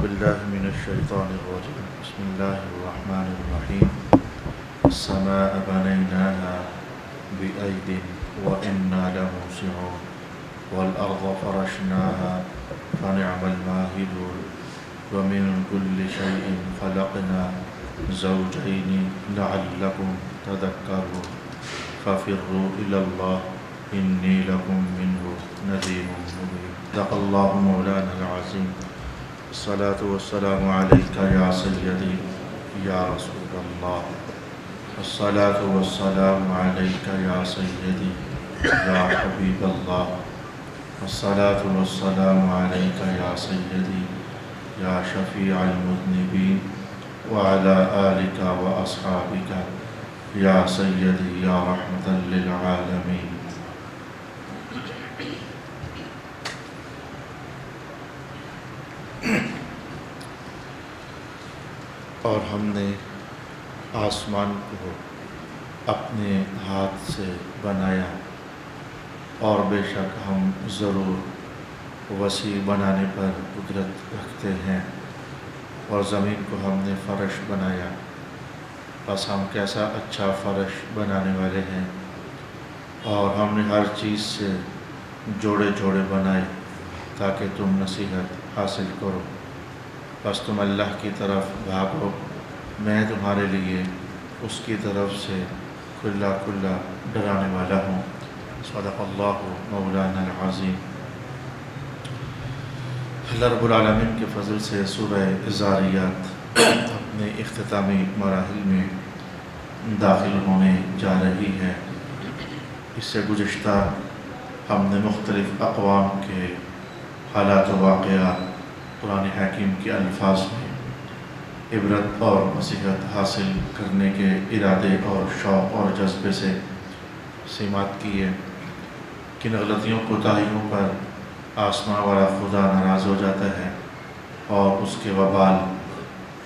بالله من الشيطان الرجيم. بسم الله الرحمن الرحيم. السماء بنيناها بأيد وإنا لموسعون والأرض فرشناها فنعم الماهدون ومن كل شيء خلقنا زوجين لعلكم تذكرون ففروا إلى الله إني لكم منه نذير مبين. صدق الله مولانا العظيم. الصلاة والسلام عليك يا سيدي يا رسول الله. الصلاة والسلام عليك يا سيدي يا حبيب الله. الصلاة والسلام عليك يا سيدي يا شفيع المذنبين وعلى آلك وأصحابك يا سيدي يا رحمة للعالمين. اور ہم نے آسمان کو اپنے ہاتھ سے بنایا اور بے شک ہم ضرور وسیع بنانے پر قدرت رکھتے ہیں، اور زمین کو ہم نے فرش بنایا، بس ہم کیسا اچھا فرش بنانے والے ہیں، اور ہم نے ہر چیز سے جوڑے جوڑے بنائے تاکہ تم نصیحت حاصل کرو، بس تم اللہ کی طرف بھاگو، میں تمہارے لیے اس کی طرف سے کھلا کھلا ڈرانے والا ہوں۔ صدق اللہ مولانا العظیم۔ اللہ رب العالمین کے فضل سے سورہ ذاریات اپنے اختتامی مراحل میں داخل ہونے جا رہی ہے۔ اس سے گزشتہ ہم نے مختلف اقوام کے حالات و واقعات قرآن حکیم کے الفاظ میں عبرت اور نصیحت حاصل کرنے کے ارادے اور شوق اور جذبے سے سماعت کیے۔ کن غلطیوں کوتاہیوں پر آسمان والا خدا ناراض ہو جاتا ہے اور اس کے وبال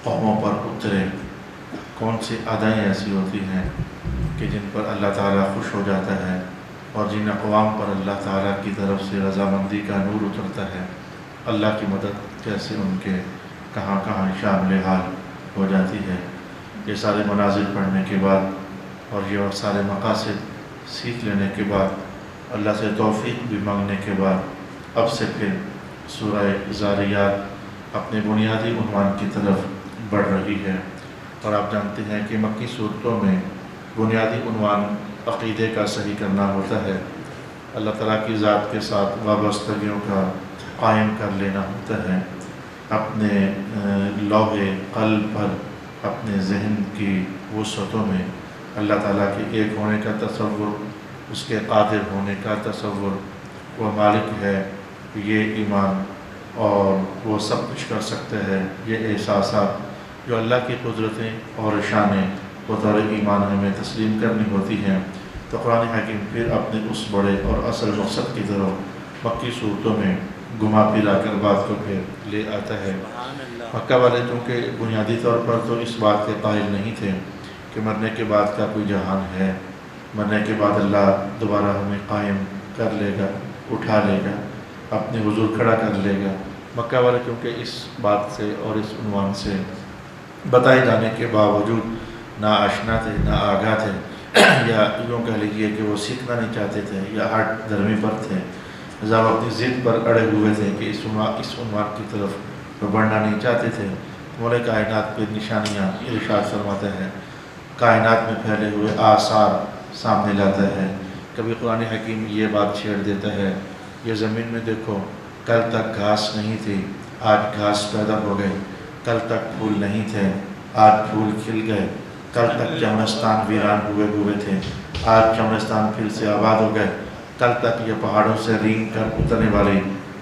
قوموں پر اترے، کون سی ادائیں ایسی ہوتی ہیں کہ جن پر اللہ تعالیٰ خوش ہو جاتا ہے، اور جن اقوام پر اللہ تعالیٰ کی طرف سے رضامندی کا نور اترتا ہے، اللہ کی مدد کیسے ان کے کہاں کہاں شامل حال ہو جاتی ہے۔ یہ سارے مناظر پڑھنے کے بعد اور یہ سارے مقاصد سیکھ لینے کے بعد، اللہ سے توفیق بھی مانگنے کے بعد، اب سے پھر سورہ ذاریات اپنے بنیادی عنوان کی طرف بڑھ رہی ہے۔ اور آپ جانتے ہیں کہ مکی صورتوں میں بنیادی عنوان عقیدے کا صحیح کرنا ہوتا ہے، اللہ تعالیٰ کی ذات کے ساتھ وابستگیوں کا قائم کر لینا ہوتا ہے، اپنے لوح قلب پر اپنے ذہن کی وسعتوں میں اللہ تعالیٰ کے ایک ہونے کا تصور، اس کے قادر ہونے کا تصور، وہ مالک ہے یہ ایمان، اور وہ سب کچھ کر سکتے ہیں یہ احساسات، جو اللہ کی قدرتیں اور شانیں بطور ایمان ہمیں تسلیم کرنی ہوتی ہیں۔ تو قرآن حکیم پھر اپنے اس بڑے اور اصل مقصد کی طرف مکی صورتوں میں گھما پھرا کر بات کو پھر لے آتا ہے۔ مکہ والے چونکہ بنیادی طور پر تو اس بات کے قائل نہیں تھے کہ مرنے کے بعد کا کوئی جہان ہے، مرنے کے بعد اللہ دوبارہ ہمیں قائم کر لے گا، اٹھا لے گا، اپنے حضور کھڑا کر لے گا۔ مکہ والے چونکہ اس بات سے اور اس عنوان سے بتائے جانے کے باوجود نہ آشنا تھے، نہ آگاہ تھے، یا یوں کہہ لیجیے کہ وہ سیکھنا نہیں چاہتے تھے، یا ہٹ دھرمی پر تھے، جب اپنی ضد پر اڑے ہوئے تھے کہ اس عنوان کی طرف بڑھنا نہیں چاہتے تھے۔ مولا کائنات پہ نشانیاں ارشاد فرماتا ہے، کائنات میں پھیلے ہوئے آثار سامنے لاتا ہے۔ کبھی قرآن حکیم یہ بات چھیڑ دیتا ہے، یہ زمین میں دیکھو، کل تک گھاس نہیں تھی، آج گھاس پیدا ہو گئی، کل تک پھول نہیں تھے، آج پھول کھل گئے، کل تک چمنستان ویران ہوئے تھے، آج چمنستان پھر سے آباد ہو گئے، کل تک یہ پہاڑوں سے رینگ کر اترنے والی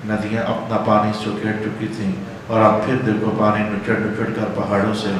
ندیاں اپنا پانی سکیڑ چکی تھیں، اور اب پھر دیکھو پانی نچڑ کر پہاڑوں سے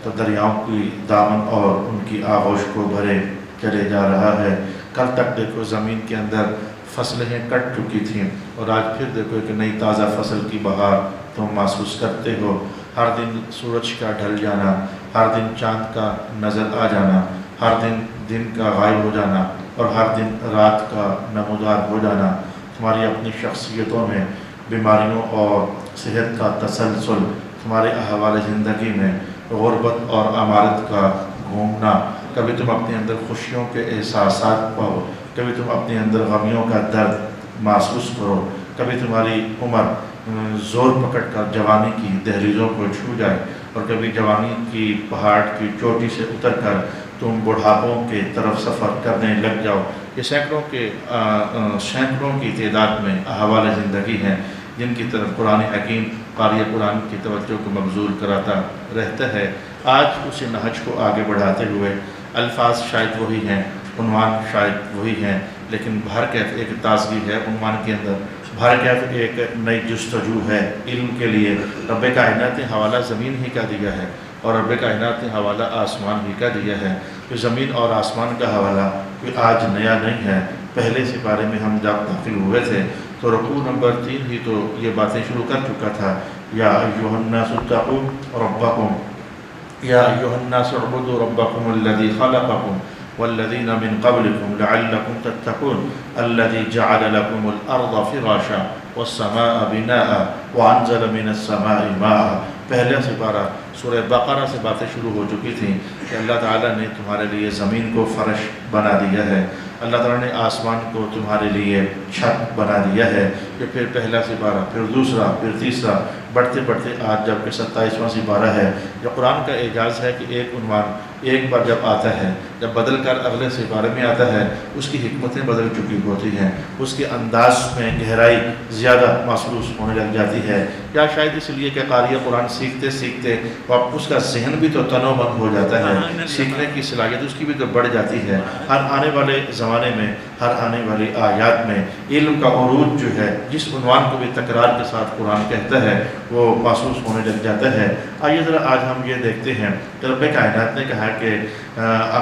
تو دریاؤں کی دامن اور ان کی آغوش کو بھرے چلے جا رہا ہے۔ کل تک دیکھو زمین کے اندر فصلیں کٹ چکی تھیں، اور آج پھر دیکھو ایک نئی تازہ فصل کی بہار تم محسوس کرتے ہو۔ ہر دن سورج کا ڈھل جانا، ہر دن چاند کا نظر آ جانا، ہر دن کا غائب ہو جانا، اور ہر دن رات کا نمودار ہو جانا تمہاری اپنی شخصیتوں میں بیماریوں اور صحت کا تسلسل تمہارے احوال زندگی میں غربت اور امارت کا گھومنا، کبھی تم اپنے اندر خوشیوں کے احساسات پاؤ، کبھی تم اپنے اندر غمیوں کا درد محسوس کرو، کبھی تمہاری عمر زور پکڑ کر جوانی کی دہلیزوں کو چھو جائے، اور کبھی جوانی کی پہاڑ کی چوٹی سے اتر کر تم بڑھاپوں کے طرف سفر کرنے لگ جاؤ۔ یہ سینکڑوں کی تعداد میں احوال زندگی ہیں جن کی طرف قرآن حکیم قاری قرآن کی توجہ کو مبذول کراتا رہتا ہے۔ آج اسی نہج کو آگے بڑھاتے ہوئے الفاظ شاید وہی ہیں، عنوان شاید وہی ہیں، لیکن بھر کیف ایک تازگی ہے عنوان کے اندر، بھر کیف ایک نئی جستجو ہے علم کے لیے۔ رب کائنات نے حوالہ زمین ہی کا دیا ہے، اور رب کائنات نے حوالہ آسمان ہی کا دیا ہے۔ کہ زمین اور آسمان کا حوالہ کوئی آج نیا نہیں ہے، پہلے سپارے میں ہم جب داخل ہوئے تھے تو رکوع نمبر 3 ہی تو یہ باتیں شروع کر چکا تھا۔ یا ایھا الناس اتقوا ربکم، یا ایھا الناس اعبدوا ربکم الذی خلقکم والذین من قبلکم لعلکم تتقون الذی جعل لکم الارض فراشا والسماء بناء وانزل من السماء ماء۔ پہلا سپارہ سورہ بقرہ سے باتیں شروع ہو چکی تھیں کہ اللہ تعالیٰ نے تمہارے لیے زمین کو فرش بنا دیا ہے، اللہ تعالیٰ نے آسمان کو تمہارے لیے چھت بنا دیا ہے۔ کہ پھر پہلا سپارہ، پھر دوسرا، پھر تیسرا، بڑھتے بڑھتے آج جب کہ 27واں سپارہ ہے۔ یہ قرآن کا اعجاز ہے کہ ایک عنوان ایک بار جب آتا ہے، جب بدل کر اگلے سپارے میں آتا ہے، اس کی حکمتیں بدل چکی ہوتی ہیں، اس کے انداز میں گہرائی زیادہ محسوس ہونے لگ جاتی ہے۔ یا شاید اس لیے کہ قاری قرآن سیکھتے سیکھتے اس کا ذہن بھی تو تنوع مند ہو جاتا ہے، سیکھنے کی صلاحیت اس کی بھی تو بڑھ جاتی ہے۔ ہر آنے والے زمانے میں، ہر آنے والی آیات میں علم کا عروج جو ہے، جس عنوان کو بھی تکرار کے ساتھ قرآن کہتا ہے، وہ محسوس ہونے لگ جاتا ہے۔ آئیے ذرا آج ہم یہ دیکھتے ہیں کہ رب کائنات نے کہا کہ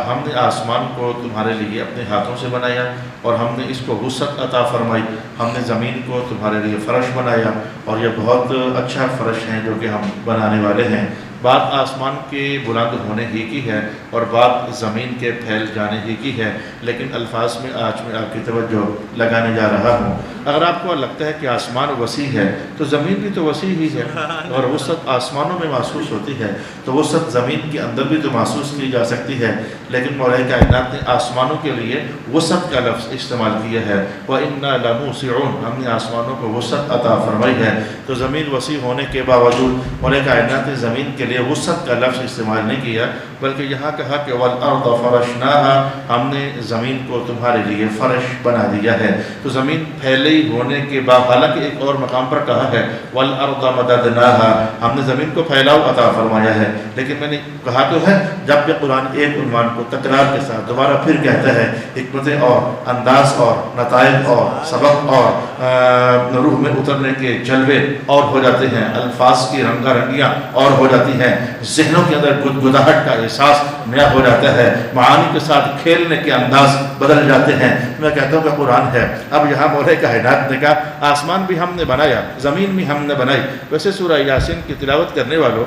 ہم نے آسمان کو تمہارے لیے اپنے ہاتھوں سے بنایا، اور ہم نے اس کو وسعت عطا فرمائی، ہم نے زمین کو تمہارے لیے فرش بنایا، اور یہ بہت اچھا فرش ہے جو کہ ہم بنانے والے ہیں۔ بات آسمان کے بلند ہونے ہی کی ہے، اور بات زمین کے پھیل جانے ہی کی ہے، لیکن الفاظ میں آج میں آپ کی توجہ لگانے جا رہا ہوں۔ اگر آپ کو لگتا ہے کہ آسمان وسیع ہے تو زمین بھی تو وسیع ہی ہے، اور وسعت آسمانوں میں محسوس ہوتی ہے تو وسعت زمین کے اندر بھی تو محسوس کی جا سکتی ہے، لیکن مولا کائنات نے آسمانوں کے لیے وسعت کا لفظ استعمال کیا ہے۔ وَإِنَّا لَمُوسِعُونَ، ہم نے آسمانوں کو وسعت عطا فرمائی ہے۔ تو زمین وسیع ہونے کے باوجود مولا کائنات نے زمین کے لیے وسعت کا لفظ استعمال نہیں کیا، بلکہ یہاں کہا کہ وَالْأَرْضَ فَرَشْنَاهَا، ہم نے زمین کو تمہارے لیے فرش بنا دیا ہے۔ تو زمین پھیلی ہونے کے بعد، حالانکہ ایک اور مقام پر کہا ہے وَالْأَرْضَ مَدَدْنَاهَا، ہم نے زمین کو پھیلاؤ عطا فرمایا ہے، لیکن میں نے کہا تو ہے جب کہ قرآن ایک عنوان کو تکرار کے ساتھ دوبارہ پھر کہتا ہے، حکمتیں اور انداز اور نتائج اور سبق اور روح میں اترنے کے جلوے اور ہو جاتے ہیں، الفاظ کی رنگا رنگیاں اور ہو جاتی ہیں، ذہنوں کے اندر گدگداہٹ کا احساس نیا ہو جاتا ہے، معانی کے ساتھ کھیلنے کے انداز بدل جاتے ہیں۔ میں کہتا ہوں کہ قرآن ہے۔ اب یہاں مولا کائنات نے کہا آسمان بھی ہم نے بنایا، زمین بھی ہم نے بنائی۔ ویسے سورہ یاسین کی تلاوت کرنے والوں،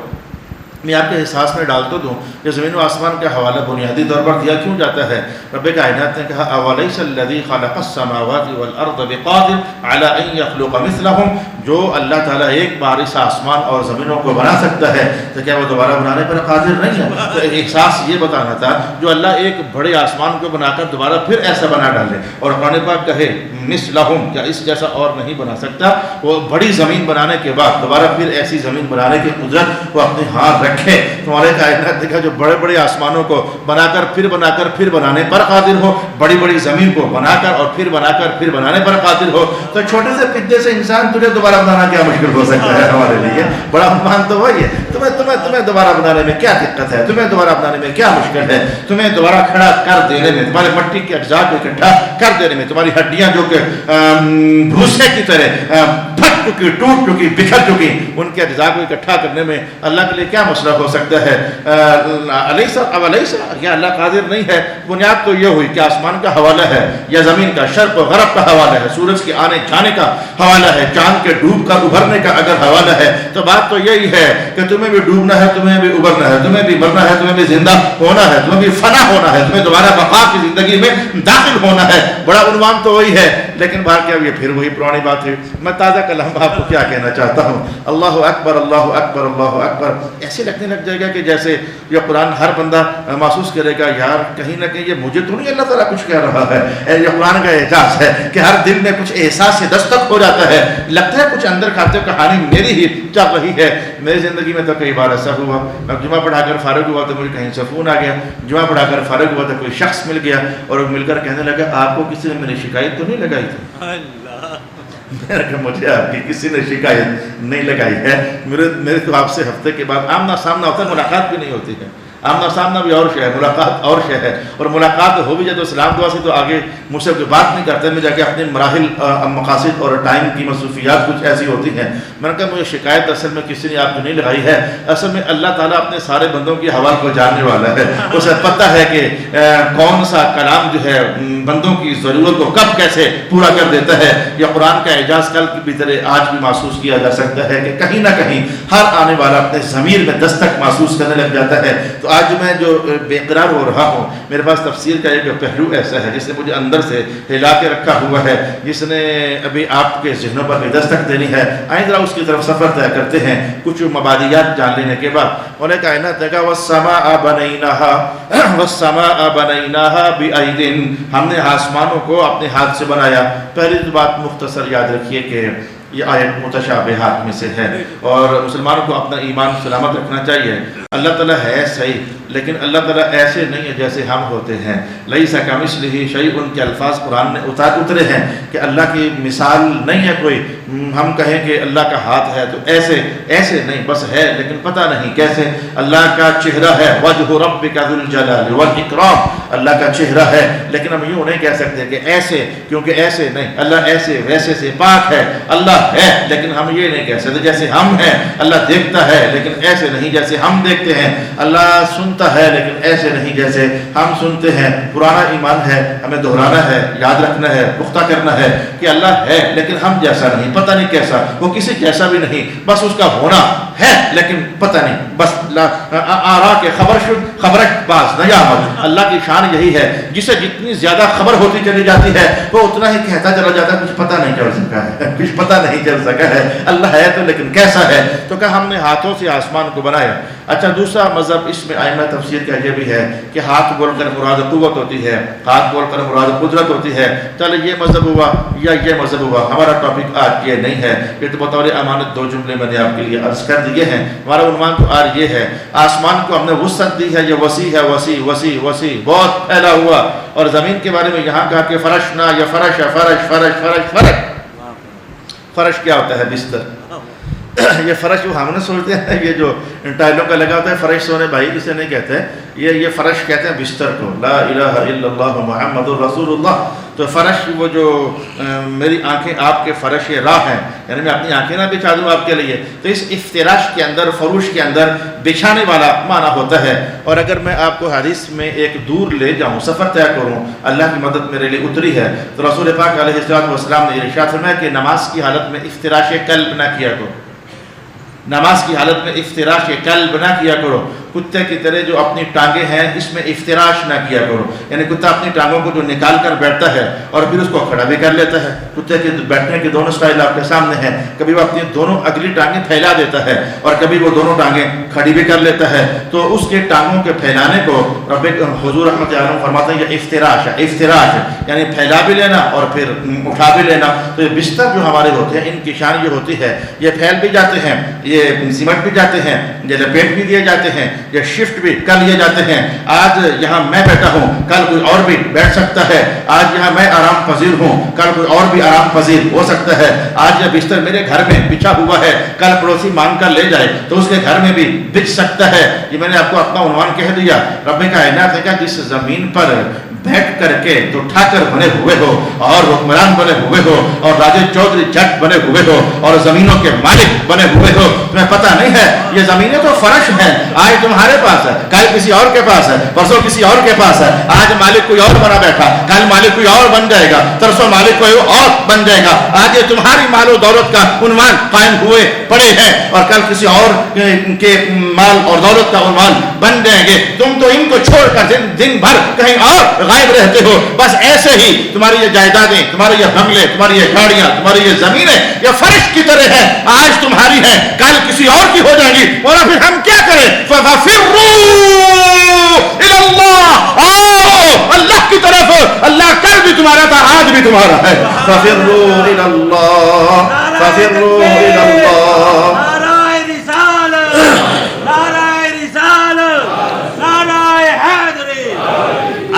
میں آپ کے احساس میں ڈال تو دوں کہ زمین و آسمان کا حوالہ بنیادی طور پر دیا کیوں جاتا ہے۔ رب کائنات نے کہا اولیس الذی خلق السماوات والارض بقادر علی ان یخلق مثلهم، جو اللہ تعالیٰ ایک بار اس آسمان اور زمینوں کو بنا سکتا ہے تو کیا وہ دوبارہ بنانے پر قادر نہیں ہے؟ تو احساس یہ بتانا تھا جو اللہ ایک بڑے آسمان کو بنا کر دوبارہ پھر ایسا بنا ڈالے، اور قرآن پاک کہے مثلهم، کیا اس جیسا اور نہیں بنا سکتا؟ وہ بڑی زمین بنانے کے بعد دوبارہ پھر ایسی زمین بنانے کی قدرت وہ اپنے ہاتھ رکھے۔ تمہارے کائنات دیکھا جو بڑے بڑے آسمانوں کو بنا کر پھر بنانے پر قادر ہو، بڑی بڑی زمین کو بنا کر اور پھر بنا کر پھر بنانے پر قادر ہو، تو چھوٹے سے پتے سے انسان تجھے دوبارہ بنانا کیا مشکل ہو سکتا ہے ہمارے لیے؟ بڑا عنوان تو وہی ہے، تمہیں دوبارہ بنانے میں کیا دقت ہے، تمہیں دوبارہ بنانے میں کیا مشکل ہے، تمہیں دوبارہ کھڑا کر دینے میں، تمہارے مٹی کے اجزاء کو اکٹھا کر دینے میں، تمہاری ہڈیاں جو کہ بھوسے کی طرح پھٹ چکی، ٹوٹ چکی، بکھر چکی، ان کے اجزاء کو اکٹھا کرنے میں اللہ کے لیے کیا مسئلہ ہو سکتا ہے؟ اولیس، یا اللہ قادر نہیں ہے؟ بنیاد تو یہ ہوئی کہ آسمان کا حوالہ ہے یا زمین کا، شرق و غرب کا حوالہ ہے، سورج کے آنے جانے کا حوالہ ہے، چاند کے ڈوب کر ابھرنے کا اگر حوالہ ہے تو بات تو یہی ہے کہ تمہیں بھی ڈوبنا ہے، تمہیں بھی ابھرنا ہے، تمہیں بھی مرنا ہے، تمہیں بھی زندہ ہونا ہے، تمہیں بھی فنا ہونا ہے، تمہیں دوبارہ بقا کی زندگی میں داخل ہونا ہے۔ بڑا عنوان تو وہی ہے، لیکن بار کیا یہ پھر وہی پرانی بات ہے. میں تازہ کلام آپ کو کیا کہنا چاہتا ہوں, اللہ اکبر اللہ اکبر اللہ اکبر, ایسے لگنے لگ جائے گا کہ جیسے یہ قرآن ہر بندہ محسوس کرے گا یار کہیں نہ کہیں یہ مجھے تو نہیں اللہ تعالیٰ کچھ کہہ رہا ہے. یہ قرآن کا اعجاز ہے کہ ہر دل میں کچھ احساس سے دستک ہو جاتا ہے, لگتا ہے کچھ اندر کھاتے کہانی میری ہی چل رہی ہے. میری زندگی میں تو کئی بار ایسا ہوا, میں جمعہ پڑھا کر فارغ ہوا تو مجھے کہیں سے فون آ گیا, جمعہ پڑھا کر فارغ ہوا تو کوئی شخص مل گیا اور مل کر کہنے لگا آپ کو کسی نے میری شکایت تو نہیں لگائی تھی؟ میں نے کہا مجھے آپ کی کسی نے شکایت نہیں لگائی ہے. میرے تو آپ سے ہفتے کے بعد آمنا سامنا ہوتا ہے, ملاقات بھی نہیں ہوتی ہے. آمنا سامنا بھی اور شے ہے, ملاقات اور شے ہے, اور ملاقات ہو بھی جائے تو سلام دعا سے تو آگے مجھ سے کوئی بات نہیں کرتے. میں جا کے اپنے مراحل مقاصد اور ٹائم کی مصروفیات کچھ ایسی ہوتی ہیں. میں نے کہا مجھے شکایت اصل میں کسی نے آپ کو نہیں لگائی ہے, اصل میں اللہ تعالیٰ اپنے سارے بندوں کی حوال کو جاننے والا ہے. اسے پتہ ہے کہ کون سا کلام جو ہے بندوں کی ضرورت کو کب کیسے پورا کر دیتا ہے. یہ قرآن کا اعجاز کل کی طرح آج بھی محسوس کیا جا سکتا ہے کہ کہیں نہ کہیں ہر آنے والا اپنے ضمیر میں دستک محسوس کرنے لگ جاتا ہے. تو آج میں جو بے قرار ہو رہا ہوں, میرے پاس تفسیر کا ایک پہلو ایسا ہے جس نے مجھے اندر سے ہلا کے رکھا ہوا ہے, جس نے ابھی آپ کے ذہنوں پر بھی دستک دینی ہے. آئیں ذرا اس کی طرف سفر طے کرتے ہیں کچھ مبادیات جان لینے کے بعد. مولا کائنات نے کہا والسماء بنیناها والسماء بنیناها بأید, ہم نے آسمانوں کو اپنے ہاتھ سے بنایا. پہلی بات مختصر یاد رکھیے کہ یہ آیت متشابہات میں سے ہے اور مسلمانوں کو اپنا ایمان سلامت رکھنا چاہیے. اللہ تعالیٰ ہے صحیح, لیکن اللہ تعالیٰ ایسے نہیں ہے جیسے ہم ہوتے ہیں. لیس کمثلہ شیء کے الفاظ قرآن میں اترے ہیں کہ اللہ کی مثال نہیں ہے کوئی. ہم کہیں کہ اللہ کا ہاتھ ہے تو ایسے نہیں, بس ہے لیکن پتہ نہیں کیسے. اللہ کا چہرہ ہے, وجہ ربک ذو الجلال والاکرام, اللہ کا چہرہ ہے, لیکن ہم یوں نہیں کہہ سکتے کہ ایسے, کیونکہ ایسے نہیں. اللہ ایسے ویسے سے پاک ہے. اللہ ہے لیکن ہم یہ نہیں کہہ سکتے جیسے ہم ہیں. اللہ دیکھتا ہے لیکن ایسے نہیں جیسے ہم دیکھتے ہیں. اللہ سنتا ہے لیکن ایسے نہیں جیسے ہم سنتے ہیں. پرانا ایمان ہے, ہمیں دہرانا ہے, یاد رکھنا ہے, پختہ کرنا ہے کہ اللہ ہے لیکن ہم جیسا نہیں, پتہ نہیں کیسا, وہ کسی جیسا بھی نہیں, بس اس کا ہونا ہے لیکن پتہ نہیں, بس آرا کے خبرش باز نیامت. اللہ کی شان یہی ہے, جسے جتنی زیادہ خبر ہوتی چلی جاتی ہے وہ اتنا ہی کہتا چلا جاتا ہے, کچھ پتہ نہیں چل سکا ہے, کچھ پتہ نہیں چل سکا ہے. اللہ ہے تو لیکن کیسا ہے. تو کہا ہم نے ہاتھوں سے آسمان کو بنایا. اچھا دوسرا مذہب اس میں ائمہ تفسیر کا یہ بھی ہے کہ ہاتھ بول کر مراد قوت ہوتی ہے, ہاتھ بول کر مراد قدرت ہوتی ہے. چلے یہ مذہب ہوا یا یہ مذہب ہوا, ہمارا ٹاپک آج یہ نہیں ہے. یہ تو بطور امانت دو جملے میں نے آپ کے لیے عرض کر دیے ہیں. ہمارا عنوان تو آج یہ ہے, آسمان کو ہم نے وسعت دی ہے, یہ وسیع ہے, وسیع بہت پھیلا ہوا. اور زمین کے بارے میں یہاں کہا کہ فرش نہ, یا فرش ہے, فرش فرش کیا ہوتا ہے؟ بستر. یہ فرش جو ہم نے سوچتے ہیں یہ جو ٹائلوں کا لگا ہوتا ہے فرش سونے, بھائی اسے نہیں کہتے, یہ فرش کہتے ہیں بستر کو. لا الہ الا اللہ محمد رسول اللہ. تو فرش وہ جو میری آنکھیں آپ کے فرش راہ ہیں, یعنی میں اپنی آنکھیں نہ بچھا دوں آپ کے لیے, تو اس افتراش کے اندر, فروش کے اندر بچھانے والا معنی ہوتا ہے. اور اگر میں آپ کو حدیث میں ایک دور لے جاؤں, سفر طے کروں, اللہ کی مدد میرے لیے اتری ہے, تو رسول پاک علیہ السلام نے ارشاد فرمایا کہ نماز کی حالت میں افتراش قلب نہ کیا کرو. نماز کی حالت میں افتراش قلب نہ کیا کرو. کتے کی طرح جو اپنی ٹانگیں ہیں اس میں افتراش نہ کیا کرو, یعنی کتا اپنی ٹانگوں کو جو نکال کر بیٹھتا ہے اور پھر اس کو کھڑا بھی کر لیتا ہے. کتے کے بیٹھنے کے دونوں سٹائل آپ کے سامنے ہیں, کبھی وہ اپنی دونوں اگلی ٹانگیں پھیلا دیتا ہے اور کبھی وہ دونوں ٹانگیں کھڑی بھی کر لیتا ہے. تو اس کے ٹانگوں کے پھیلانے کو رب حضور رحمت عالم فرماتے ہیں یہ افتراش ہے. افتراش یعنی پھیلا بھی لینا اور پھر اٹھا بھی لینا. تو یہ بستر جو ہمارے ہوتے ہیں ان کی شان یہ ہوتی ہے, یہ پھیل بھی جاتے ہیں, یہ سمٹ بھی جاتے ہیں, یہ لپیٹ بھی دیے جاتے ہیں, یہ شفٹ بھی کر لیے جاتے ہیں. آج یہاں میں بیٹھا ہوں, کل کوئی اور بھی بیٹھ سکتا ہے. آج یہاں میں آرام پذیر ہوں, کل کوئی اور بھی آرام پذیر ہو سکتا ہے. آج یہ بستر میرے گھر میں بچھا ہوا ہے, کل پڑوسی مانگ کر لے جائے تو اس کے گھر میں بھی بچھ سکتا ہے. یہ میں نے آپ کو اپنا عنوان کہہ دیا. رب کائنات نے کہا جس زمین پر بیٹھ کر کے تو ٹھاکر بنے ہوئے ہو اور حکمران بنے ہوئے ہو اور راجے چودھری جٹ بنے ہوئے ہو اور زمینوں کے مالک بنے ہوئے ہو, تمہیں پتہ نہیں ہے یہ زمینیں تو فرش ہیں. آج تمہارے پاس ہے, کل کسی اور کے پاس ہے, پرسوں کسی اور کے پاس ہے. آج مالک کوئی اور بنا بیٹھا, کل مالک کوئی اور بن جائے گا, ترسوں مالک کوئی اور بن جائے گا. آج یہ تمہاری مال و دولت کا عنوان قائم ہوئے پڑے ہیں اور کل کسی اور کے مال اور دولت کا عنوان بن جائیں گے. تم تو ان کو چھوڑ کر دن بھر کہیں اور غائب رہتے ہو. بس ایسے ہی تمہاری یہ جائیدادیں، تمہارے یہ بنگلے، تمہاری یہ گاڑیاں، تمہاری یہ زمینیں یہ فرش کی طرح ہے، آج تمہاری ہے کل کسی اور کی ہو جائیں گی. اور پھر ہم کیا کریں؟ فَفِرُّوا إِلَى اللَّهِ، آؤ اللہ کی طرف. اللہ کل بھی تمہارا تھا، آج بھی تمہارا ہے. فَفِرُّوا إِلَى اللَّهِ، فَفِرُّوا إِلَى اللَّهِ.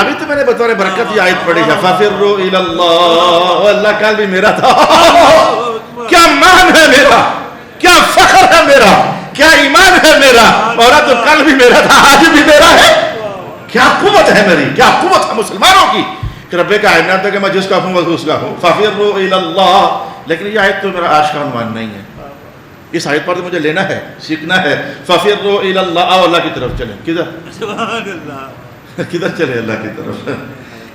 ابھی تو میں نے بطور برکت یہ آیت پڑھی ہے، فَفِرُّوا إِلَى اللَّهِ. اللہ کل بھی میرا تھا. کیا مان ہے میرا، کیا فخر ہے میرا، کیا ایمان ہے میرا. اور تو کل بھی میرا تھا، آج بھی میرا ہے. کیا قوت ہے میری، کیا قوت ہے مسلمانوں کی کہ رب کائنات ہے کہ میں جس کا ہوں اس کا ہوں. فَفِرُّوا إِلَى اللَّهِ. لیکن یہ آیت تو میرا آج کا عنوان نہیں ہے. اس آیت پر تو مجھے لینا ہے، سیکھنا ہے. فَفِرُّوا إِلَى اللَّهِ. آؤ اللہ کی طرف چلیں. کدھر؟ سبحان اللہ. کدھر چلیں اللہ کی طرف؟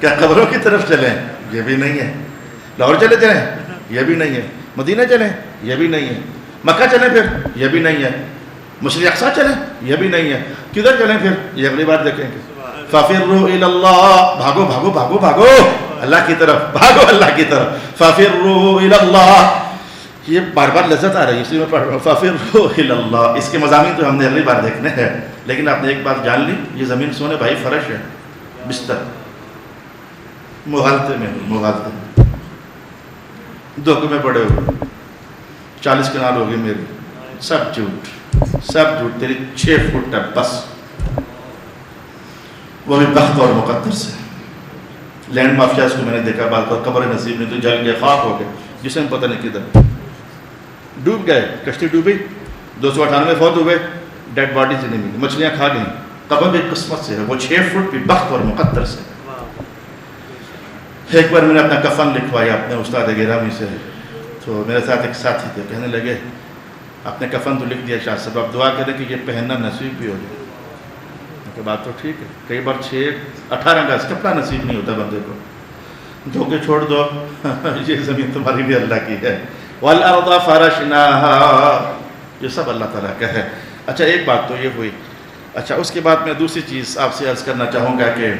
کیا قبروں کی طرف چلیں؟ یہ بھی نہیں ہے. لاہور چلے چلیں؟ یہ بھی نہیں ہے. مدینہ چلیں؟ یہ بھی نہیں ہے. مکہ چلیں پھر؟ یہ بھی نہیں ہے. مسجد اقصیٰ چلیں؟ یہ بھی نہیں ہے. کدھر چلیں پھر؟ یہ اگلی بار دیکھیں گے. فَفِرُّوا إِلَى اللَّهِ. بھاگو بھاگو بھاگو بھاگو اللہ کی طرف، بھاگو اللہ کی طرف. فَفِرُّوا إِلَى اللَّهِ. یہ بار بار لذت آ رہی ہے اس لیے میں پڑھ رہا ہوں. فَفِرُّوا إِلَى اللَّهِ. اس کے مضامین تو ہم نے اگلی بار دیکھنے ہیں، لیکن آپ نے ایک بات جان لی، یہ زمین سونے بھائی فرش ہے، بستر. مغالطے میں مغالطے دھوکے میں پڑے ہوئے. 40 کنال ہو گئی میری، سب جھوٹ، سب جھوٹ. تیری 6 فٹ ہے بس، وہ بھی بخت اور مقدر سے. لینڈ مافیاز کو میں نے دیکھا، بات اور قبر نصیب نہیں تو جل گئے، خاک ہو گئے، جسے پتہ نہیں کدھر ڈوب گئے. کشتی ڈوبی، 298 فوت ہوئے، ڈیڈ باڈی سے نہیں ملی، مچھلیاں کھا گئیں. قبر بھی قسمت سے ہے، وہ 6 فٹ بھی بخت اور مقدر سے. ایک بار میں نے اپنا کفن لکھوایا اپنے استاد گرامی سے، تو میرے ساتھ ایک ساتھی تھے، کہنے لگے اپنے کفن تو لکھ دیا شاہ صاحب، آپ دعا کریں کہ یہ پہننا نصیب بھی ہو جائے. کہ بات تو ٹھیک ہے، کئی بار 18 گز کپڑا نصیب نہیں ہوتا بندے کو. دھوکے چھوڑ دو، یہ زمین تمہاری بھی اللہ کی ہے. وَالْأَرْضَ فَرَشْنَاهَا. یہ سب اللہ تعالیٰ کا ہے. اچھا ایک بات تو یہ ہوئی. اچھا اس کے بعد میں دوسری چیز آپ سے عرض کرنا چاہوں گا کہ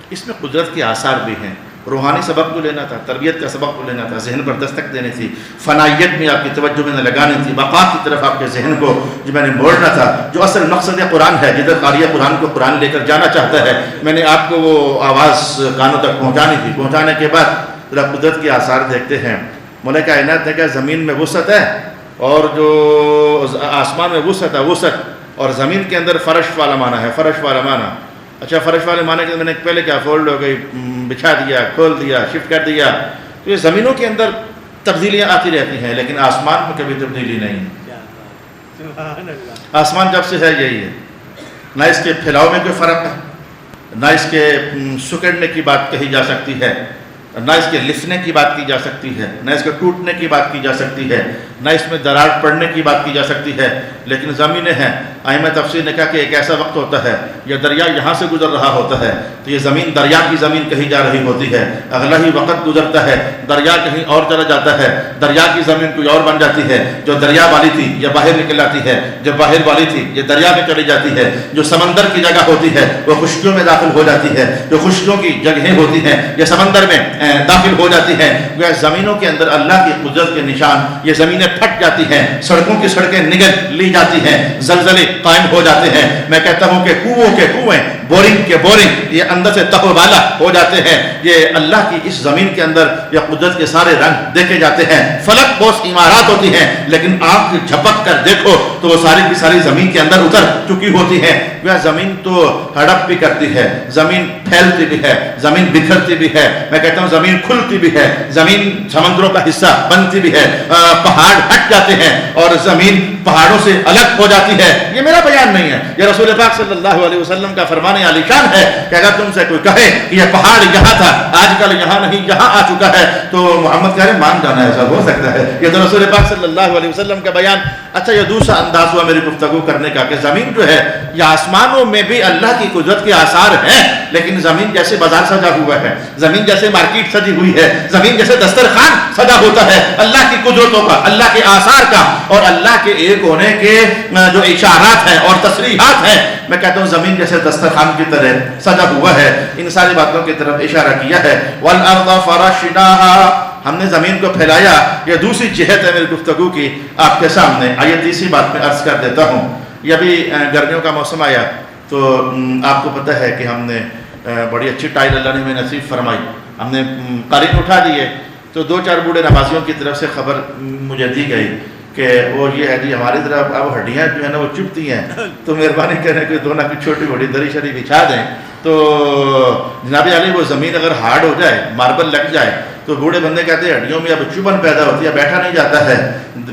اس میں قدرت کے آثار بھی ہیں. روحانی سبق تو لینا تھا، تربیت کا سبق تو لینا تھا، ذہن پر دستک دینی تھی، فنائیت میں آپ کی توجہ میں نے لگانی تھی، بقا کی طرف آپ کے ذہن کو جو میں نے موڑنا تھا. جو اصل مقصد قرآن ہے، جدھر قاریہ قرآن کو قرآن لے کر جانا چاہتا ہے، میں نے آپ کو وہ آواز کانوں تک پہنچانی تھی. پہنچانے کے بعد ذرا قدرت کے آثار دیکھتے ہیں. مولا کائنات ہے کہ زمین میں وسعت ہے، اور جو آسمان میں وسعت ہے وسعت، اور زمین کے اندر فرش والا معنی ہے، فرش والا معنی. اچھا فرش والے معنی کے میں نے پہلے کیا فولڈ ہو گئی، بچھا دیا، کھول دیا، شفٹ کر دیا. تو یہ زمینوں کے اندر تبدیلیاں آتی رہتی ہیں، لیکن آسمان میں کبھی تبدیلی نہیں. آسمان جب سے ہے یہی ہے. نہ اس کے پھیلاؤ میں کوئی فرق ہے، نہ اس کے سکڑنے کی بات کہی جا سکتی ہے، نہ اس کے لفنے کی بات کی جا سکتی ہے، نہ اس کے ٹوٹنے کی بات کی جا سکتی ہے، نہ اس میں دراڑ پڑنے کی بات کی جا سکتی ہے. لیکن زمینیں ہیں. ائمہ تفسیر نے کہا کہ ایک ایسا وقت ہوتا ہے یہ دریا یہاں سے گزر رہا ہوتا ہے تو یہ زمین دریا کی زمین کہی جا رہی ہوتی ہے. اگلا ہی وقت گزرتا ہے، دریا کہیں اور چلا جاتا ہے، دریا کی زمین کوئی اور بن جاتی ہے. جو دریا والی تھی یہ باہر نکل آتی ہے، جو باہر والی تھی یہ دریا میں چلی جاتی ہے. جو سمندر کی جگہ ہوتی ہے وہ خشکیوں میں داخل ہو جاتی ہے، جو خشکیوں کی جگہیں ہوتی ہیں یہ سمندر میں داخل ہو جاتی ہیں. زمینوں کے اندر اللہ کی قدرت کے نشان. یہ زمینیں پھٹ جاتی ہیں، سڑکوں کی سڑکیں نگل لی جاتی ہیں، زلزلے قائم ہو جاتے ہیں. میں کہتا ہوں کہ کنووں کے کنویں، بورنگ کے بورنگ یہ اندر سے تہو بالا ہو جاتے ہیں. یہ اللہ کی اس زمین کے اندر یہ قدرت کے سارے رنگ دیکھے جاتے ہیں. فلک بہت عمارات ہوتی ہیں، لیکن آنکھ جھپک کر دیکھو تو وہ ساری کی ساری زمین کے اندر اتر چکی ہوتی ہیں. وہ زمین تو ہڑپ بھی کرتی ہے، زمین پھیلتی بھی ہے، زمین بکھرتی بھی ہے. میں کہتا ہوں زمین کھلتی بھی ہے، زمین سمندروں کا حصہ بنتی بھی ہے، پہاڑ ہٹ جاتے ہیں اور زمین پہاڑوں سے الگ ہو جاتی ہے. یہ میرا بیان نہیں ہے، یہ رسول پاک صلی اللہ علیہ وسلم کا فرمان عالی شان ہے کہ اگر تم سے کوئی کہے کہ یہ پہاڑ یہاں تھا آج کل یہاں نہیں یہاں آ چکا ہے تو محمد کہہ رہے مان جانا. ایسا ہو سکتا ہے؟ یہ تو رسول پاک صلی اللہ علیہ وسلم کا بیان. اچھا یہ دوسرا انداز ہوا میری گفتگو کرنے کا کہ زمین جو ہے یہ آسمانوں میں بھی اللہ کی قدرت کے آثار ہیں، لیکن زمین جیسے بازار سجا ہوا ہے، زمین جیسے مارکیٹ سجی ہوئی ہے، زمین جیسے دسترخوان سجا ہوتا ہے اللہ کی قدرتوں کا، اللہ کے آثار کا اور اللہ کے ایک متحرک ہونے کے جو اشارات ہیں اور تصریحات ہیں، میں کہتا ہوں زمین جیسے دسترخوان کی طرح سجا ہوا ہے، ان ساری باتوں کی طرف اشارہ کیا ہے۔ وَالْأَرْضَ فَرَشْنَاهَا، ہم نے زمین کو پھیلایا۔ یہ دوسری جہت ہے میری گفتگو کی آپ کے سامنے۔ آئیے تیسری بات میں عرض کر دیتا ہوں۔ یہ بھی گرمیوں کا موسم آیا تو آپ کو پتہ ہے کہ ہم نے بڑی اچھی ٹائل اللہ نے ہمیں نصیب فرمائی، ہم نے قالین اٹھا دیے تو 2-4 بوڑھے نمازیوں کی طرف سے خبر مجھے دی گئی کہ وہ یہ ہے جی ہماری طرف اب ہڈیاں جو ہیں نا وہ چبھتی ہیں، تو مہربانی کریں کہ دونوں کی چھوٹی بڑی دری شری بچھا دیں۔ تو جناب علی وہ زمین اگر ہارڈ ہو جائے، ماربل لگ جائے تو بوڑھے بندے کہتے ہیں ہڈیوں میں اب چبھن پیدا ہوتی ہے، بیٹھا نہیں جاتا ہے۔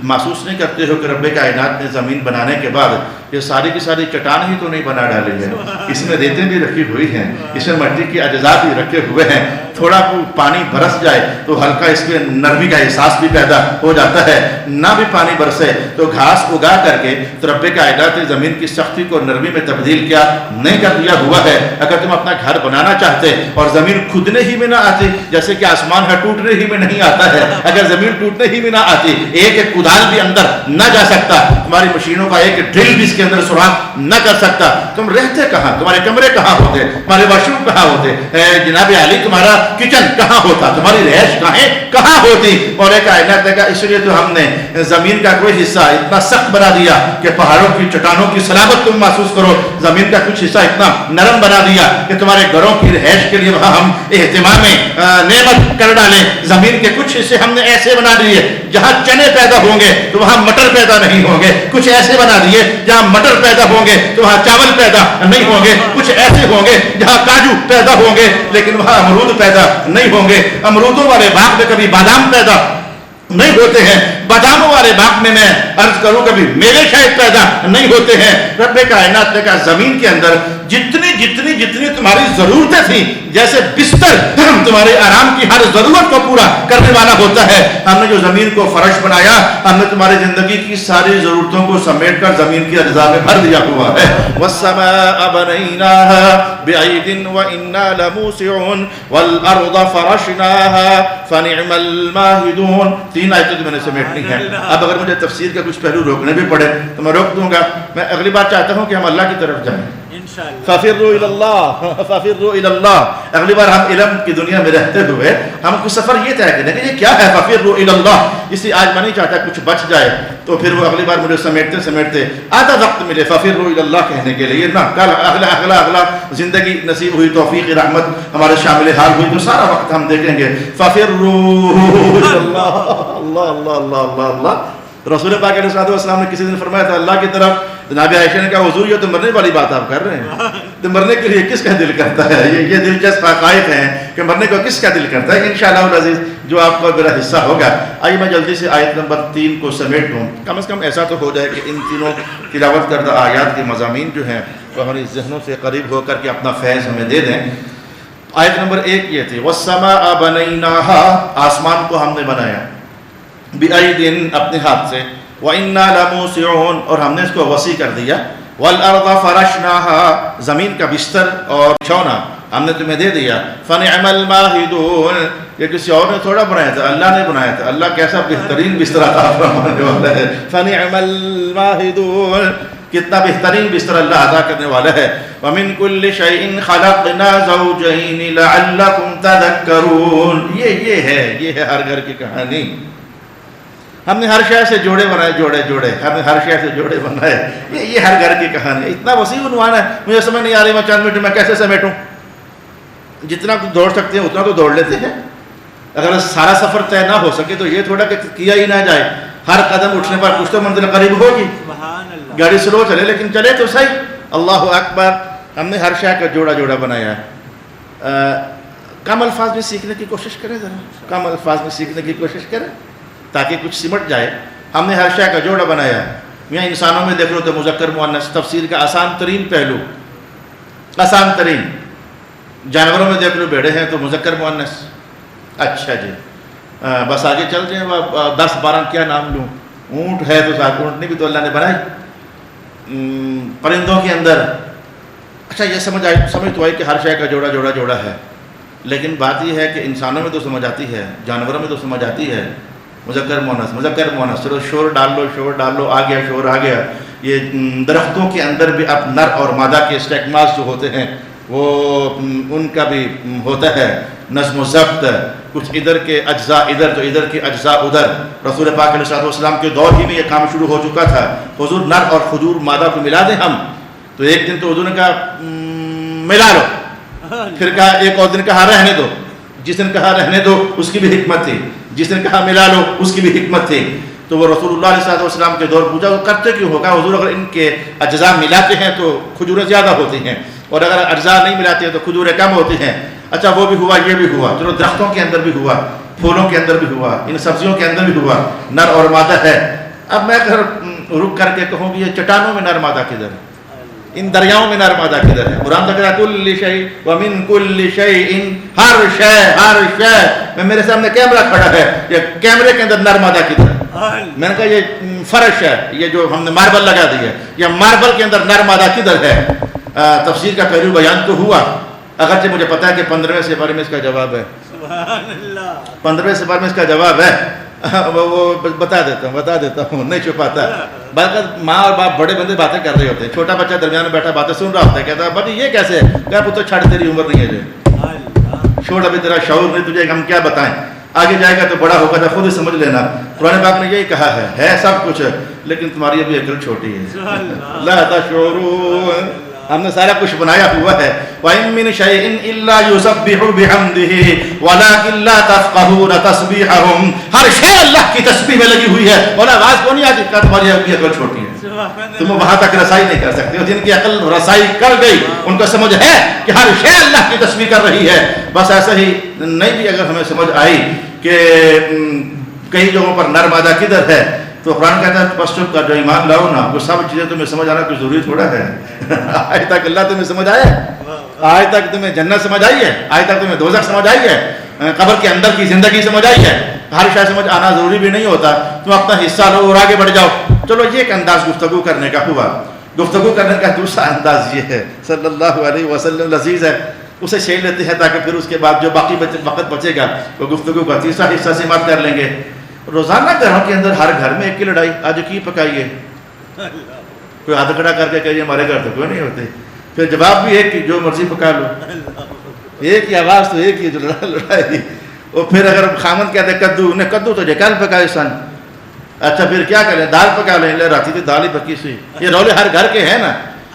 محسوس نہیں کرتے ہو کہ رب کائنات نے زمین بنانے کے بعد یہ ساری کی ساری چٹان ہی تو نہیں بنا ڈالی ہے، اس میں ریتیں بھی رکھی ہوئی ہیں، اس میں مٹی کے اجزاء بھی رکھے ہوئے ہیں، تھوڑا پانی برس جائے تو ہلکا اس میں نرمی کا احساس بھی پیدا ہو جاتا ہے، نہ بھی پانی برسے تو گھاس اگا کر کے تو رب کائنات نے زمین کی سختی کو نرمی میں تبدیل کیا نہیں کر دیا ہوا ہے۔ اگر تم اپنا گھر بنانا چاہتے اور زمین کھدنے ہی میں نہ آتی، جیسے کہ آسمان ہے ٹوٹنے ہی میں نہیں آتا ہے، اگر زمین ٹوٹنے ہی میں نہ آتی، ایک ایک کدال بھی اندر نہ جا سکتا، تمہاری مشینوں کا ایک ڈرل بھی اس کے اندر سراخ نہ کر سکتا، تم رہتے کہاں؟ تمہارے کمرے کہاں ہوتے؟ تمہارے واش روم کہاں ہوتے؟ جناب علی تمہارا کچن کہاں ہوتا؟ تمہاری رہائش کہاں ہوتی؟ اور ایک کائنات کا اس لیے تو ہم نے زمین کا کوئی حصہ اتنا سخت بنا دیا کہ پہاڑوں کی چٹانوں کی سلامت تم محسوس کرو، زمین کا کچھ حصہ اتنا نرم بنا دیا کہ تمہارے گھروں کی رہائش کے لیے وہاں ہم اہتمام نعمت کر ڈالیں۔ زمین کے کچھ حصے ہم نے ایسے بنا دیے جہاں چنے پیدا ہوں گے تو وہاں مٹر پیدا نہیں ہوں گے، کچھ ایسے بنا دیے جہاں مٹر پیدا ہوں گے تو وہاں چاول پیدا نہیں ہوں گے، کچھ ایسے ہوں گے جہاں کاجو پیدا ہوں گے لیکن وہاں امرود پیدا نہیں ہوں گے، امرودوں والے باغ میں کبھی بادام پیدا نہیں ہوتے ہیں، باداموں والے باغ میں عرض کروں کبھی میوے شاید پیدا نہیں ہوتے ہیں۔ رب کائنات نے کہا زمین کے اندر جتنی تمہاری ضرورتیں تھیں، جیسے بستر تمہارے آرام کی ہر ضرورت کو پورا کرنے والا ہوتا ہے، ہم نے جو زمین کو فرش بنایا، ہم نے تمہاری زندگی کی ساری ضرورتوں کو سمیٹ کر زمین کی اجزاء میں بھر دیا ہوا ہے۔ والسماء بنيناها بعيد وإنا لموسعون والأرض فرشناها فنعم الماهدون۔ 3 آیتیں تو میں نے سمیٹنی ہیں، اب اگر مجھے تفسیر کے کچھ پہلو روکنے بھی پڑے تو میں روک دوں گا۔ میں اگلی بات چاہتا ہوں کہ ہم اللہ کی طرف جائیں، فَفِرُّوا إِلَى اللَّهِ فَفِرُّوا إِلَى اللَّهِ۔ اگلی بار ہم علم کی دنیا میں رہتے ہوئے ہم کچھ سفر یہ طے کریں کہ یہ کیا ہے فَفِرُّوا إِلَى اللَّهِ، اس لیے آج میں نہیں چاہتا کچھ بچ جائے تو پھر وہ اگلی بار مجھے سمیٹتے آدھا وقت ملے فَفِرُّوا إِلَى اللَّهِ کہنے کے لیے، نہ کل اگلا زندگی نصیب ہوئی، توفیق رحمت ہمارے شامل حال ہوئی تو سارا وقت ہم دیکھیں گے فَفِرُّوا إِلَى اللَّهِ۔ اللہ اللہ اللہ اللہ اللہ۔ رسول پاک علیہ السلام نے کسی دن فرمایا تھا اللہ کی طرف، جناب عائشہ نے کہا حضور یہ تو مرنے والی بات آپ کر رہے ہیں، تو مرنے کے لیے کس کا دل کرتا ہے؟ یہ دلچسپ حقائق ہیں کہ مرنے کو کس کا دل کرتا ہے۔ انشاءاللہ العزیز جو آپ کا میرا حصہ ہوگا۔ آئیے میں جلدی سے آیت نمبر 3 کو سمیٹ لوں، کم از کم ایسا تو ہو جائے کہ ان تینوں تلاوت کردہ آیات کے مضامین جو ہیں وہ ہماری ذہنوں سے قریب ہو کر کے اپنا فیض ہمیں دے دیں۔ آیت نمبر 1 یہ تھی وَالسَّمَاءَ بَنَيْنَاهَا، آسمان کو ہم نے بنایا، بِأَيْدٍ اپنے ہاتھ سے، وَإِنَّا لَمُوسِعُونَ اور ہم نے اس کو وسیع کر دیا، وَالْأَرْضَ فَرَشْنَاهَا زمین کا بستر اور بچھونا ہم نے تمہیں دے دیا، فَنِعْمَ الْمَاهِدُونَ یہ کسی اور نے تھوڑا بنایا تھا، اللہ نے بنایا تھا، اللہ کیسا بہترین بستر عطا فرمانے والا ہے، فَنِعْمَ الْمَاهِدُونَ کتنا بہترین بستر اللہ عطا کرنے والا ہے۔ وَمِن كُلِّ شَيْءٍ خَلَقْنَا زَوْجَيْنِ لَعَلَّكُمْ تَذَكَّرُونَ یہ ہے ہر گھر کی کہانی۔ ہم نے ہر شے سے جوڑے بنائے، جوڑے ہم نے ہر شے سے جوڑے بنائے، یہ ہر گھر کی کہانی ہے۔ اتنا وسیع عنوان ہے، مجھے سمجھ نہیں آ رہی میں چند منٹ میں کیسے سمیٹوں۔ جتنا دوڑ سکتے ہیں اتنا تو دوڑ لیتے ہیں، اگر سارا سفر طے نہ ہو سکے تو یہ تھوڑا کہ کیا ہی نہ جائے، ہر قدم اٹھنے پر کچھ تو منزل قریب ہوگی، گاڑی سلو چلے لیکن چلے تو صحیح۔ اللہ اکبر، ہم نے ہر شے کا جوڑا بنایا ہے۔ کم الفاظ میں سیکھنے کی کوشش کریں، ذرا کم الفاظ میں سیکھنے کی کوشش کریں تاکہ کچھ سمٹ جائے۔ ہم نے ہر شے کا جوڑا بنایا ہے۔ میاں انسانوں میں دیکھ لو تو مذکر مؤنث، تفسیر کا آسان ترین پہلو، آسان ترین۔ جانوروں میں دیکھ لو بیڑے ہیں تو مذکر مؤنث، اچھا جی بس آگے چل جائیں، 10-12 کیا نام لوں، اونٹ ہے تو ساتھ اونٹنی بھی تو اللہ نے بنائی۔ پرندوں کے اندر اچھا یہ سمجھ تو آئی کہ ہر شے کا جوڑا ہے، لیکن بات یہ ہے کہ انسانوں میں تو سمجھ آتی ہے، جانوروں میں تو سمجھ آتی ہے، مذکر مونس، چلو شور ڈال لو، آ گیا شور آ گیا. یہ درختوں کے اندر بھی اب نر اور مادہ کے اسٹیگماز جو ہوتے ہیں وہ ان کا بھی ہوتا ہے نظم و ضبط، کچھ ادھر کے اجزاء ادھر تو ادھر کے اجزاء ادھر. رسول پاک علیہ السلام کے دور ہی میں یہ کام شروع ہو چکا تھا. حضور نر اور کھجور مادہ کو ملا دیں ہم، تو ایک دن تو حضور نے کہا ملا لو، پھر کہا ایک اور دن کہا رہنے دو، جس دن کہا رہنے دو اس کی بھی حکمت تھی، جس دن کہا ملا لو اس کی بھی حکمت تھی. تو وہ رسول اللہ علیہ السلام کے دور پوچھا وہ کرتے کیوں ہوگا حضور؟ اگر ان کے اجزاء ملاتے ہیں تو کھجوریں زیادہ ہوتی ہیں، اور اگر اجزاء نہیں ملاتے ہیں تو کھجوریں کم ہوتی ہیں. اچھا وہ بھی ہوا، یہ بھی ہوا، چلو درختوں کے اندر بھی ہوا، پھولوں کے اندر بھی ہوا، ان سبزیوں کے اندر بھی ہوا، نر اور مادہ ہے. اب میں اگر رک کر کے کہوں کہ یہ چٹانوں میں نر مادہ کدھر ہے، ان دریاؤں میں نر مادہ کدھر ہے؟ قرآن تک کل شیء ومن کل شیء، ہر شے. میں میرے سامنے کیمرہ کھڑا ہے، یہ کیمرے کے اندر نر مادہ کدھر ہے؟ میں نے کہا یہ فرش ہے، یہ جو ہم نے ماربل لگا دی ہے، یہ ماربل کے اندر نر مادہ کدھر ہے؟ تفسیر کا پہلو بیان تو ہوا، اگرچہ مجھے پتا ہے کہ 15ویں سپارے میں اس کا جواب ہے. 15ویں سپارے میں اس کا جواب ہے، وہ بتا دیتا ہوں نہیں چھپاتا. بلکہ ماں اور باپ بڑے بندے باتیں کر رہے ہوتے ہیں، چھوٹا بچہ درمیان میں بیٹھا باتیں سن رہا ہوتا ہے، کہتا ہے بھائی یہ کیسے ہے؟ کہا پتر چھاڑ، تیری عمر نہیں ہے جو، چھوڑ ابھی تیرا شعور نہیں، تجھے ہم کیا بتائیں، آگے جائے گا تو بڑا ہوگا تو خود ہی سمجھ لینا. قرآن پاک نے یہی کہا ہے سب کچھ لیکن تمہاری ابھی عقل چھوٹی ہے. لا تشعرون، ہم نے سارا کچھ بنایا ہوا ہے. وَإِن مِّن شَيْءٍ إِلَّا يُسَبِّحُ بِحَمْدِهِ وَلَٰكِن لَّا تَفْقَهُونَ تَسْبِيحَهُم. ہر شے اللہ کی تسبیح میں لگی ہوئی ہے. اور آواز کیوں نہیں آتی؟ کہ تمہاری ابھی عقل چھوٹی ہے، تم وہاں تک رسائی نہیں کر سکتے. جن کی عقل رسائی کر گئی ان کو سمجھ ہے کہ ہر شے اللہ کی تسبیح کر رہی ہے. بس ایسا ہی نہیں بھی اگر ہمیں سمجھ آئی کہ کئی جگہوں پر نر مادہ کدھر ہے، تو قرآن کہتا ہے بس چپ کر جو ایمان لاؤ نا، وہ سب چیزیں تمہیں سمجھ آنا کوئی ضروری تھوڑا ہے. آج تک اللہ تمہیں سمجھ آیا ہے؟ آج تک تمہیں جنت سمجھ آئی ہے؟ آج تک تمہیں دوزخ سمجھ آئی ہے؟ قبر کے اندر کی زندگی سمجھ آئی ہے؟ ہر شے سمجھ آنا ضروری بھی نہیں ہوتا. تم اپنا حصہ لو اور آگے بڑھ جاؤ. چلو یہ ایک انداز گفتگو کرنے کا ہوا. گفتگو کرنے کا دوسرا انداز یہ ہے، صلی اللہ علیہ وسلم لذیذ ہے، اسے شیل لیتے ہیں تاکہ پھر اس کے بعد جو باقی وقت بچے گا وہ گفتگو کا تیسرا حصہ سماعت کر لیں گے. روزانہ گھروں کے اندر ہر گھر میں ایک کی لڑائی، آج کی پکائیے، کوئی ہاتھ کھڑا کر کے کہیے ہمارے گھر تو کوئی نہیں ہوتے. پھر جواب بھی ایک ہی، جو مرضی پکا لو، ایک ہی آواز تو ایک ہی جو لڑائی. اور پھر اگر خامن کہتے کدو، انہیں کدو تو کل پکائے سن، اچھا پھر کیا کریں، دال پکا لیں، لے راتی تھی دال ہی پکی سی. یہ رولے ہر گھر کے ہیں نا.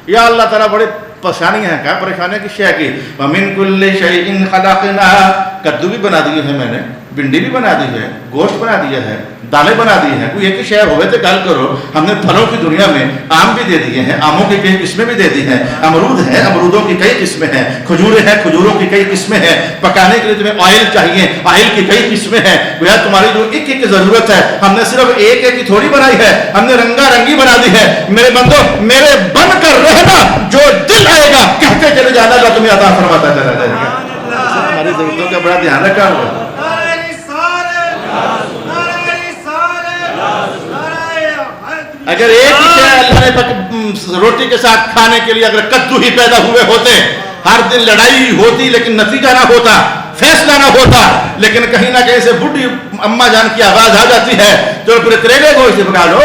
یا اللہ تعالیٰ بڑے پریشانی ہیں، کیا پریشانی کی شے کی. وَمِن كُلِّ شَيْءٍ خَلَقْنَا، کدو بھی بنا دیے ہیں میں نے، بھنڈی بھی بنا دی ہے، گوشت بنا دیا ہے، دالیں بنا دی ہیں. کوئی ایک ہی شے ہوئے تو گل کرو. ہم نے پھلوں کی دنیا میں آم بھی دے دیے ہیں، آموں کی کئی قسمیں بھی دے دی ہیں، امرود ہیں، امرودوں کی کئی قسمیں ہیں، کھجوریں ہیں، کھجوروں کی کئی قسمیں ہیں. پکانے کے لیے تمہیں آئل چاہیے، آئل کی کئی قسمیں ہیں. گویا تمہاری جو ایک ایک ضرورت ہے ہم نے صرف ایک ایک ہی تھوڑی بنائی ہے، ہم نے رنگا رنگی بنا دی ہے. میرے بندو میرے بن کر رہنا، جو دل آئے گا کہتے چلے جانا، اللہ تمہیں عطا فرماتا چلا جائے گا. ہماری ضرورتوں کا بڑا دھیان رکھا ہوا. اگر ایک ہی شے اللہ نے روٹی کے ساتھ کھانے کے لیے اگر کدو ہی پیدا ہوئے ہوتے، ہر دن لڑائی ہوتی لیکن نتیجہ نہ ہوتا، فیصلہ نہ ہوتا. لیکن کہیں نہ کہیں سے بڈھی اماں جان کی آواز آ جاتی ہے تو پورے کریلے گوشت پکا لو.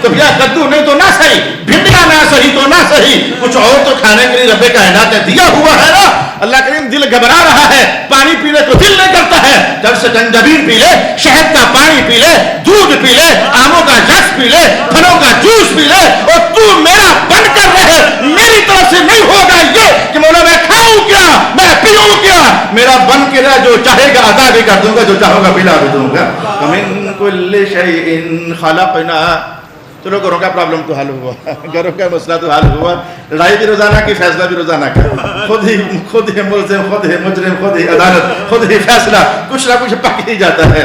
تو بھیا کدو نہیں تو نہ صحیح، بھنڈیاں نہ صحیح تو نہ صحیح، کچھ اور تو کھانے کے لیے رب کائنات نے دیا ہوا ہے نا. اللہ کریم دل گھبرا رہا ہے، پانی پینے کو دل نہیں کرتا ہے. جب سے زنجبیل پی لے، شہد کا پانی پی لے، دودھ پی لے، آموں کا رس پی لے، پھلوں کا جوس پی لے، اور تو میرا بن کر رہے. میری طرف سے نہیں ہوگا یہ کہ مولا میں کھاؤں کیا، میں پیوں کیا. میرا بن کے رہ، جو چاہے گا عطا بھی کر دوں گا، جو چاہوں گا پلا بھی دوں گا. وَمِن كُلِّ شَيْءٍ خَلَقْنَا. چلو گھروں کا پرابلم تو حل ہوا، گھروں کا مسئلہ تو حل ہوا. لڑائی بھی روزانہ کی، فیصلہ بھی روزانہ کا. خود ہی ملزم، خود ہی مجرم، خود ہی عدالت، خود ہی فیصلہ، کچھ نہ کچھ پک ہی جاتا ہے.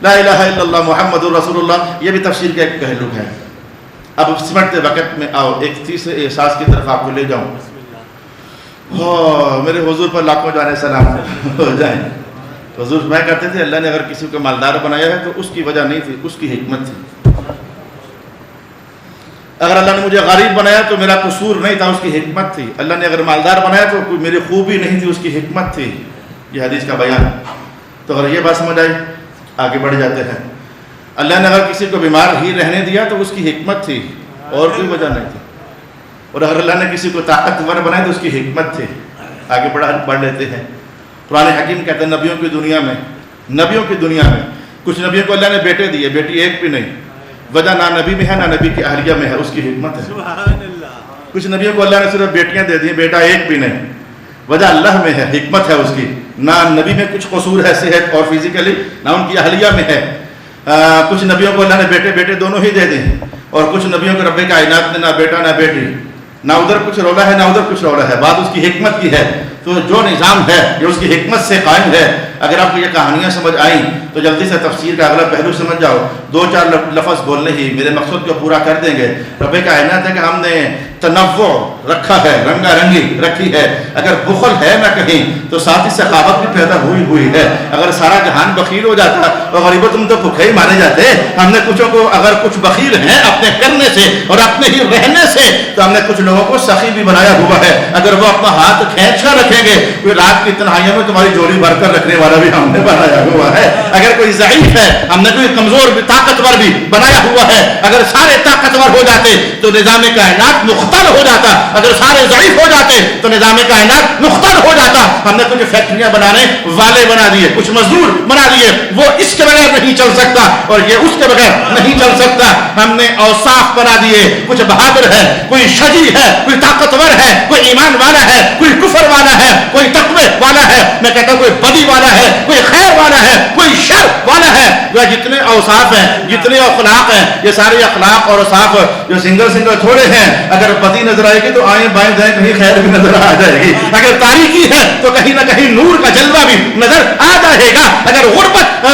لا الہ الا اللہ محمد رسول اللہ. یہ بھی تفسیر کا ایک پہلو ہے. اب سمٹتے وقت میں آؤ ایک تیسرے احساس کی طرف آپ کو لے جاؤں. میرے حضور پر لاکھوں جانے سلام ہو جائیں. حضور میں کرتے تھے اللہ نے اگر کسی کو مالدار بنایا ہے تو اس کی وجہ نہیں تھی، اس کی حکمت تھی. اگر اللہ نے مجھے غریب بنایا تو میرا قصور نہیں تھا، اس کی حکمت تھی. اللہ نے اگر مالدار بنایا تو کوئی میری خوبی نہیں تھی، اس کی حکمت تھی. یہ حدیث کا بیان. تو اگر یہ بات سمجھ آئی آگے بڑھ جاتے ہیں. اللہ نے اگر کسی کو بیمار ہی رہنے دیا تو اس کی حکمت تھی، اور کوئی وجہ نہیں تھی، اور اگر اللہ نے کسی کو طاقتور بنایا تو اس کی حکمت تھی۔ آگے پڑھ لیتے ہیں۔ قرآن حکیم کہتے ہیں نبیوں کی دنیا میں کچھ نبیوں کو اللہ نے بیٹے دیے، بیٹی ایک بھی نہیں، وجہ نہ نبی میں ہے نہ نبی کی اہلیہ میں ہے، اس کی حکمت ہے۔ سبحان اللہ۔ کچھ نبیوں کو اللہ نے صرف بیٹیاں دے دی، بیٹا ایک بھی نہیں، وجہ اللہ میں ہے، حکمت ہے اس کی، نہ نبی میں کچھ قصور ہے صحت اور فزیکلی، نہ ان کی اہلیہ میں ہے۔ کچھ نبیوں کو اللہ نے بیٹے دونوں ہی دے دیں، اور کچھ نبیوں کو رب کائنات نے نہ بیٹا نہ بیٹی، نہ ادھر کچھ رولا ہے نہ ادھر کچھ رولا ہے، بات اس کی حکمت کی ہے۔ تو جو نظام ہے یہ اس کی حکمت سے قائم ہے۔ اگر آپ کو یہ کہانیاں سمجھ آئیں تو جلدی سے تفسیر کا اگلا پہلو سمجھ جاؤ، 2-4 لفظ بولنے ہی میرے مقصد کو پورا کر دیں گے۔ رب کائنات ہے کہ ہم نے تنوع رکھا ہے، رنگا رنگی رکھی ہے۔ اگر بخل ہے نہ کہیں تو ساتھ ہی سخاوت بھی پیدا ہوئی ہے۔ اگر سارا جہان بخیل ہو جاتا تو غریبوں تم تو بھوکے ہی مانے جاتے۔ ہم نے کچھوں کو اگر کچھ بخیل ہیں اپنے کرنے سے اور اپنے ہی رہنے سے، تو ہم نے کچھ لوگوں کو سخی بھی بنایا ہوا ہے۔ اگر وہ اپنا ہاتھ کھینچ کر رکھیں گے، کوئی رات کی تنہائیوں میں تمہاری جوڑی بھر کر رکھنے والا بھی ہم نے بنایا ہوا ہے۔ اگر کوئی ضعیف ہے ہم نے کوئی کمزور بھی طاقتور بھی بنایا ہوا ہے۔ اگر سارے طاقتور ہو جاتے تو نظام کائنات مختل ہو جاتا، اگر سارے ضعیف ہو جاتے تو نظام کائنات مختل ہو جاتا۔ ہم نے کچھ فیکٹریاں بنانے والے بنا دیے، کچھ مزدور بنا دیے، وہ اس کے بغیر نہیں چل سکتا اور یہ اس کے بغیر نہیں چل سکتا۔ ہم نے اوصاف بنا دیے، کچھ بہادر ہے، کوئی شجیع ہے، کوئی طاقتور ہے، کوئی ایمان والا ہے، کوئی کفر والا ہے، کوئی تقوی والا ہے، میں کہتا ہوں کوئی بدی والا ہے، کوئی خیر والا ہے، کوئی شر والا ہے۔ وہ جتنے اوصاف ہیں، جتنے اخلاق ہیں، یہ سارے اخلاق اور اوصاف جو سنگل تھوڑے ہیں، اگر بدی نظر آئے گی تو آئیں بائیں دائیں کہیں خیر بھی نظر آ جائے گی، اگر تاریکی ہے تو کہیں نہ کہیں نور کا جلوہ بھی نظر آ جائے گا، اگر غربت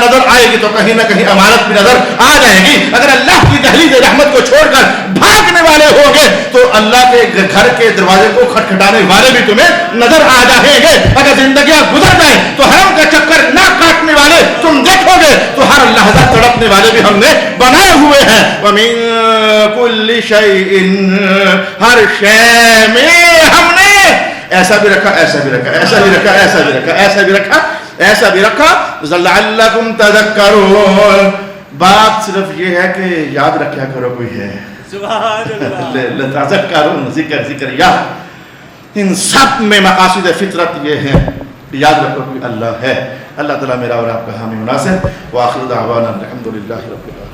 نظر آئے گی تو کہیں نہ کہیں امانت بھی نظر آ جائے گی، اگر اللہ کی دہلیز رحمت کو چھوڑ کر بھاگنے والے ہوں گے تو اللہ کے گھر کے دروازے کو کھٹکھٹانے والے بھی تمہیں نظر آ جائیں گے، اگر زندگیاں گزر جائیں تو حرم کا چکر نہ کاٹنے والے تم دیکھو گے تو ہر لحظہ تڑپنے والے بھی ہم نے بنائے ہوئے ہیں۔ وَمِن كُلِّ شَيْءٍ، ہر شے میں ہم نے ایسا بھی رکھا، ایسا بھی رکھا، ایسا بھی رکھا، ایسا بھی رکھا، ایسا بھی رکھا، ایسا بھی رکھا، لَعَلَّكُمْ تَذَكَّرُونَ۔ بات صرف یہ ہے کہ یاد رکھا کرو کوئی ہے۔ سبحان اللہ۔ تذکرون، ذکر یاد، ان سب میں مقاصد فطرت یہ ہے کہ یاد رکھو کہ اللہ ہے۔ اللہ تعالیٰ میرا اور آپ کا حامی مناصر۔ وآخر دعوانا الحمدللہ رب العالمین۔